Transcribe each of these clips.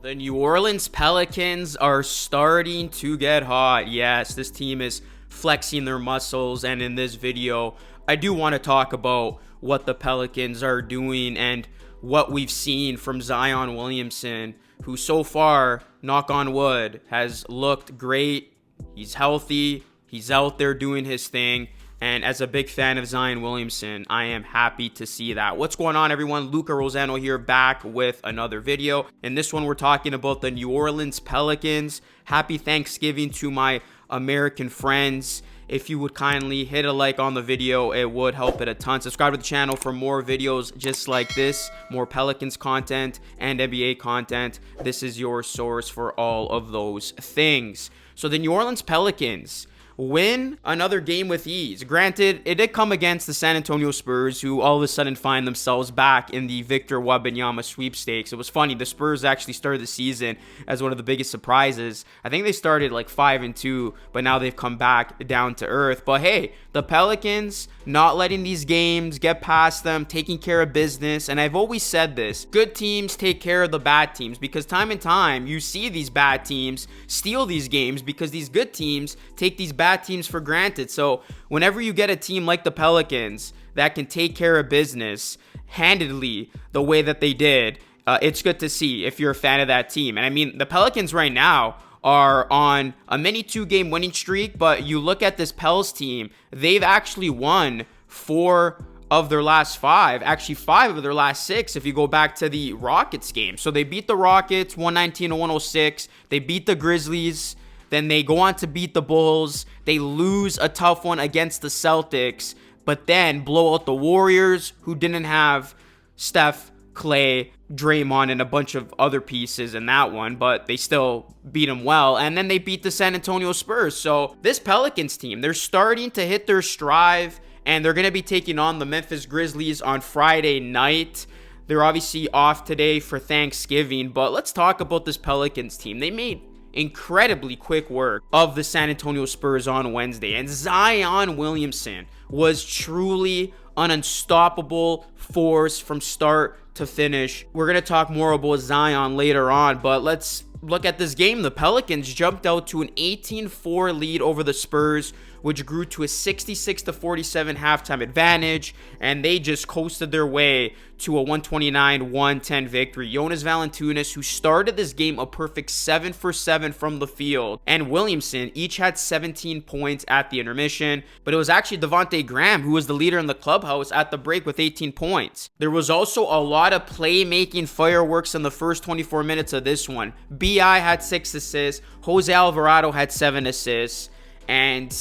The New Orleans Pelicans are starting to get hot. Yes, this team is flexing their muscles, and in this video, I do want to talk about what the Pelicans are doing and what we've seen from Zion Williamson, who so far, knock on wood, has looked great. He's healthy. He's out there doing his thing. And as a big fan of Zion Williamson, I am happy to see that. What's going on, everyone? Luca Rosano here, back with another video. In this one, we're talking about the New Orleans Pelicans. Happy Thanksgiving to my American friends. If you would kindly hit a like on the video, it would help it a ton. Subscribe to the channel for more videos just like this, more Pelicans content and NBA content. This is your source for all of those things. So the New Orleans Pelicans win another game with ease. Granted, it did come against the San Antonio Spurs, who all of a sudden find themselves back in the Victor Wembanyama sweepstakes. It was funny, the Spurs actually started the season as one of the biggest surprises. I think they started like 5-2, but now they've come back down to earth. But hey, the Pelicans not letting these games get past them, taking care of business. And I've always said this, good teams take care of the bad teams, because time and time you see these bad teams steal these games because these good teams take these bad teams for granted. So whenever you get a team like the Pelicans that can take care of business handedly the way that they did, it's good to see if you're a fan of that team. And I mean, the Pelicans right now are on a mini 2-game winning streak, but you look at this Pels team, they've actually won 4 of their last 5, actually 5 of their last 6 if you go back to the Rockets game. So they beat the Rockets 119-106, they beat the Grizzlies, then they go on to beat the Bulls, they lose a tough one against the Celtics, but then blow out the Warriors, who didn't have Steph, Clay, Draymond, and a bunch of other pieces in that one, but they still beat them well. And then they beat the San Antonio Spurs. So this Pelicans team, they're starting to hit their stride, and they're going to be taking on the Memphis Grizzlies on Friday night. They're obviously off today for Thanksgiving, but let's talk about this Pelicans team. They made incredibly quick work of the San Antonio Spurs on Wednesday, and Zion Williamson was truly an unstoppable force from start to finish. We're going to talk more about Zion later on, but let's look at this game. The Pelicans jumped out to an 18-4 lead over the Spurs, which grew to a 66-47 halftime advantage, and they just coasted their way to a 129-110 victory. Jonas Valanciunas, who started this game a perfect 7 for 7 from the field, and Williamson each had 17 points at the intermission, but it was actually Devontae Graham who was the leader in the clubhouse at the break with 18 points. There was also a lot of playmaking fireworks in the first 24 minutes of this one. B.I. had 6 assists, Jose Alvarado had 7 assists, and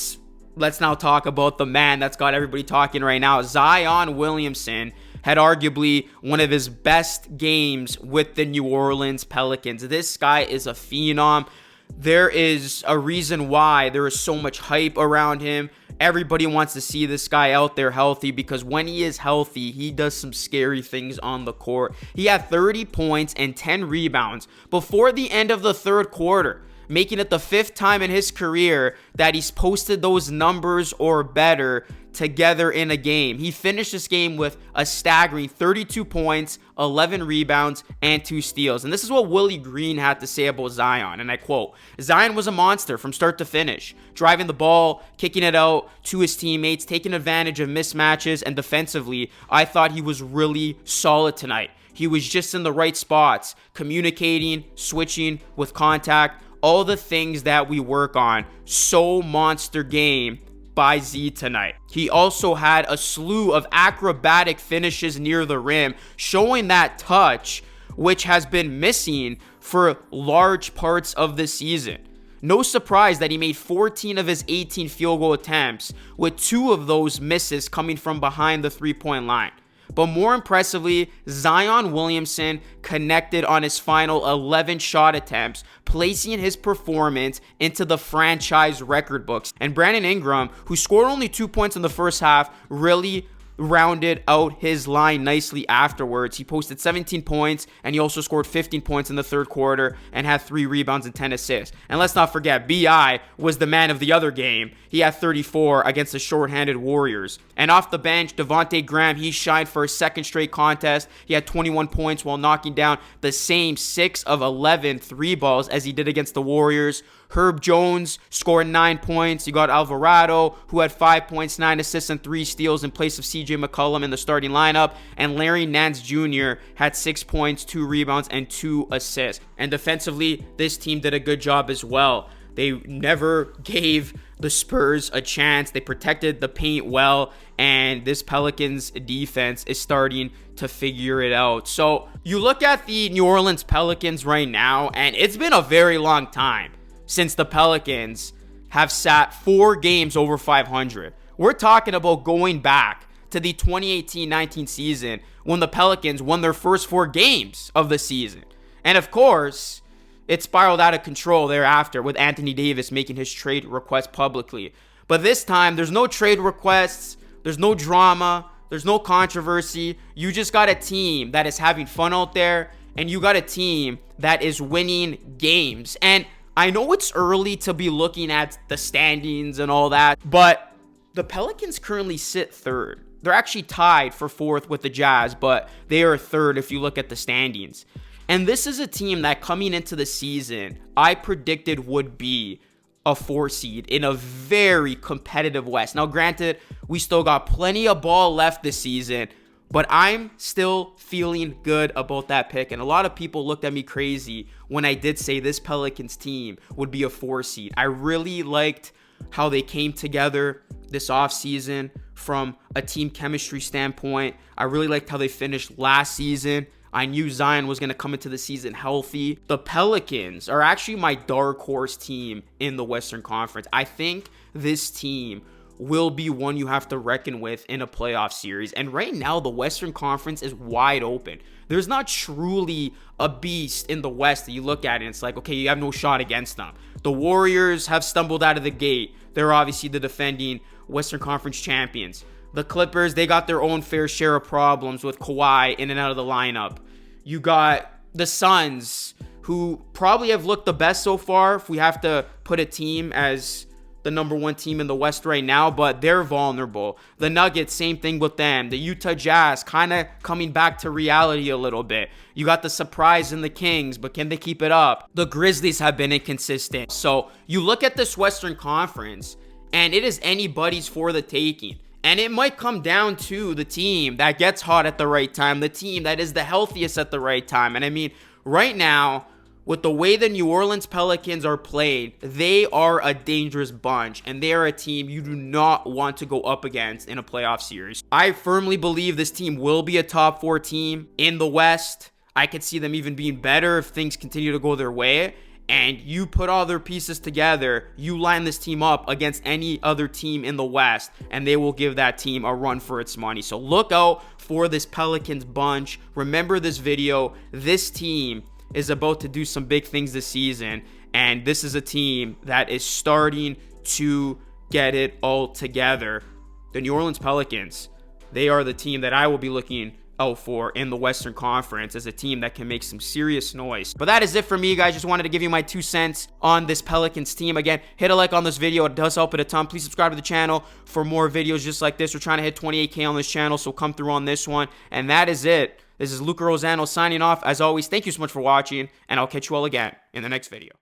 let's now talk about the man that's got everybody talking right now. Zion Williamson had arguably one of his best games with the New Orleans Pelicans. This guy is a phenom. There is a reason why there is so much hype around him. Everybody wants to see this guy out there healthy, because when he is healthy, he does some scary things on the court. He had 30 points and 10 rebounds before the end of the third quarter, making it the 5th time in his career that he's posted those numbers or better together in a game. He finished this game with a staggering 32 points, 11 rebounds, and 2 steals. And this is what Willie Green had to say about Zion, and I quote, "Zion was a monster from start to finish, driving the ball, kicking it out to his teammates, taking advantage of mismatches, and defensively, I thought he was really solid tonight. He was just in the right spots, communicating, switching with contact, all the things that we work on. So monster game by Z tonight." He also had a slew of acrobatic finishes near the rim, showing that touch which has been missing for large parts of the season. No surprise that he made 14 of his 18 field goal attempts, with 2 of those misses coming from behind the 3-point line. But more impressively, Zion Williamson connected on his final 11 shot attempts, placing his performance into the franchise record books. And Brandon Ingram, who scored only 2 points in the first half, really rounded out his line nicely afterwards. He posted 17 points, and he also scored 15 points in the third quarter and had 3 rebounds and 10 assists. And let's not forget, B.I. was the man of the other game. He had 34 against the shorthanded Warriors. And off the bench, Devontae Graham, he shined for a second straight contest. He had 21 points while knocking down the same 6 of 11 three balls as he did against the Warriors. Herb Jones scored 9 points. You got Alvarado, who had 5 points, 9 assists, and 3 steals in place of CJ McCollum in the starting lineup. And Larry Nance Jr. had 6 points, 2 rebounds, and 2 assists. And defensively, this team did a good job as well. They never gave the Spurs a chance. They protected the paint well, and this Pelicans defense is starting to figure it out. So you look at the New Orleans Pelicans right now, and it's been a very long time since the Pelicans have sat 4 games over 500. We're talking about going back to the 2018-19 season when the Pelicans won their first 4 games of the season. And of course, it spiraled out of control thereafter with Anthony Davis making his trade request publicly. But this time, there's no trade requests, there's no drama, there's no controversy. You just got a team that is having fun out there, and you got a team that is winning games. And I know it's early to be looking at the standings and all that, but the Pelicans currently sit 3rd. They're actually tied for 4th with the Jazz, but they are 3rd if you look at the standings. And this is a team that coming into the season, I predicted would be a 4 seed in a very competitive West. Now, granted, we still got plenty of ball left this season, but I'm still feeling good about that pick. And a lot of people looked at me crazy when I did say this Pelicans team would be a 4 seed. I really liked how they came together this offseason from a team chemistry standpoint. I really liked how they finished last season. I knew Zion was going to come into the season healthy. The Pelicans are actually my dark horse team in the Western Conference. I think this team will be one you have to reckon with in a playoff series. And right now, the Western Conference is wide open. There's not truly a beast in the West that you look at and it's like, okay, you have no shot against them. The Warriors have stumbled out of the gate. They're obviously the defending Western Conference champions. The Clippers, they got their own fair share of problems with Kawhi in and out of the lineup. You got the Suns, who probably have looked the best so far if we have to put a team as the number 1 team in the West right now, but they're vulnerable. The Nuggets, same thing with them. The Utah Jazz kind of coming back to reality a little bit. You got the surprise in the Kings, but can they keep it up? The Grizzlies have been inconsistent. So you look at this Western Conference, and it is anybody's for the taking. And it might come down to the team that gets hot at the right time, the team that is the healthiest at the right time. And I mean, right now, with the way the New Orleans Pelicans are played, they are a dangerous bunch, and they are a team you do not want to go up against in a playoff series. I firmly believe this team will be a top 4 team in the West. I could see them even being better if things continue to go their way. And you put all their pieces together, you line this team up against any other team in the West, and they will give that team a run for its money. So look out for this Pelicans bunch. Remember this video. This team is about to do some big things this season, and this is a team that is starting to get it all together. The New Orleans Pelicans, they are the team that I will be looking out for in the Western Conference as a team that can make some serious noise. But that is it for me, guys. Just wanted to give you my 2 cents on this Pelicans team. Again, hit a like on this video. It does help it a ton. Please subscribe to the channel for more videos just like this. We're trying to hit 28K on this channel, so come through on this one. And that is it. This is Luca Rosano signing off. As always, thank you so much for watching, and I'll catch you all again in the next video.